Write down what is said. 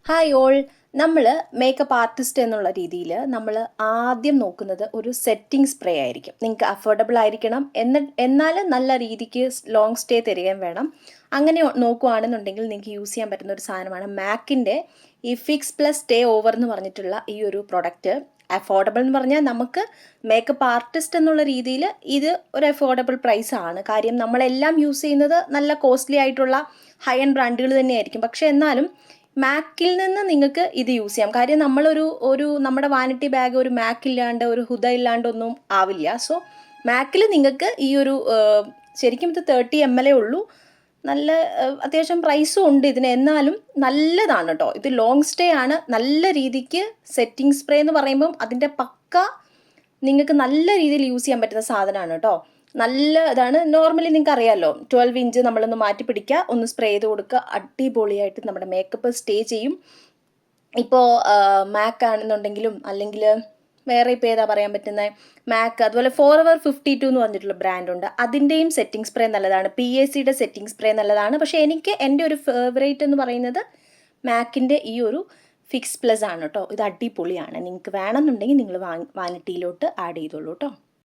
Hi all. നമ്മൾ makeup artist എന്നുള്ള രീതിയിൽ നമ്മൾ ആദ്യം നോക്കുന്നത് ഒരു സെറ്റിംഗ് സ്പ്രേ ആയിരിക്കും. നിങ്ങൾക്ക് അഫോർഡബിൾ ആയിരിക്കണം, എന്നാൽ നല്ല രീതിക്ക് ലോങ് സ്റ്റേ തരികയും വേണം. അങ്ങനെ നോക്കുകയാണെന്നുണ്ടെങ്കിൽ നിങ്ങൾക്ക് യൂസ് ചെയ്യാൻ പറ്റുന്ന ഒരു സാധനമാണ് മാക്കിൻ്റെ ഈ ഫിക്സ് പ്ലസ് സ്റ്റേ ഓവർ എന്ന് പറഞ്ഞിട്ടുള്ള ഈ ഒരു പ്രൊഡക്റ്റ്. അഫോർഡബിൾ എന്ന് പറഞ്ഞാൽ നമുക്ക് മേക്കപ്പ് ആർട്ടിസ്റ്റ് എന്നുള്ള രീതിയിൽ ഇത് ഒരു അഫോർഡബിൾ പ്രൈസ് ആണ്. കാര്യം നമ്മളെല്ലാം യൂസ് ചെയ്യുന്നത് നല്ല കോസ്റ്റ്ലി ആയിട്ടുള്ള ഹൈ എൻഡ് ബ്രാൻഡുകൾ തന്നെയായിരിക്കും. പക്ഷേ എന്നാലും മാക്കിൽ നിന്ന് നിങ്ങൾക്ക് ഇത് യൂസ് ചെയ്യാം. കാര്യം നമ്മുടെ വാനിറ്റി ബാഗ് ഒരു മാക്ക് ഇല്ലാണ്ട് ഒരു ഹുദ ഇല്ലാണ്ടൊന്നും ആവില്ല. സോ മാക്കിൽ നിങ്ങൾക്ക് ഈ ഒരു ശരിക്കും ഇത് 30 ml ഉള്ളൂ. നല്ല അത്യാവശ്യം പ്രൈസും ഉണ്ട് ഇതിന്, എന്നാലും നല്ലതാണ് കേട്ടോ. ഇത് ലോങ് സ്റ്റേ ആണ്. നല്ല രീതിക്ക് സെറ്റിംഗ് സ്പ്രേ എന്ന് പറയുമ്പം അതിൻ്റെ പക്ക നിങ്ങൾക്ക് നല്ല രീതിയിൽ യൂസ് ചെയ്യാൻ പറ്റുന്ന സാധനമാണ് കേട്ടോ. നല്ല ഇതാണ്. നോർമലി നിങ്ങൾക്ക് അറിയാമല്ലോ, 12 ഇഞ്ച് നമ്മളൊന്ന് മാറ്റി പിടിക്കുക, ഒന്ന് സ്പ്രേ ചെയ്ത് കൊടുക്കുക, അടിപൊളിയായിട്ട് നമ്മുടെ മേക്കപ്പ് സ്റ്റേ ചെയ്യും. ഇപ്പോൾ മാക്ക് ആണെന്നുണ്ടെങ്കിലും അല്ലെങ്കിൽ വേറെ ഇപ്പോൾ ഏതാ പറയാൻ പറ്റുന്നത്, മാക്ക്, അതുപോലെ ഫോറെവർ 52 എന്ന് പറഞ്ഞിട്ടുള്ള ബ്രാൻഡുണ്ട്, അതിൻ്റെയും സെറ്റിംഗ് സ്പ്രേ നല്ലതാണ്. PACയുടെ സെറ്റിംഗ് സ്പ്രേ നല്ലതാണ്. പക്ഷേ എനിക്ക് എൻ്റെ ഒരു ഫേവറേറ്റ് എന്ന് പറയുന്നത് മാക്കിൻ്റെ ഈ ഒരു ഫിക്സ് പ്ലസ് ആണ് കേട്ടോ. ഇത് അടിപൊളിയാണ്. നിങ്ങൾക്ക് വേണമെന്നുണ്ടെങ്കിൽ നിങ്ങൾ വാനിറ്റിയിലോട്ട് ആഡ് ചെയ്തോളൂ കേട്ടോ.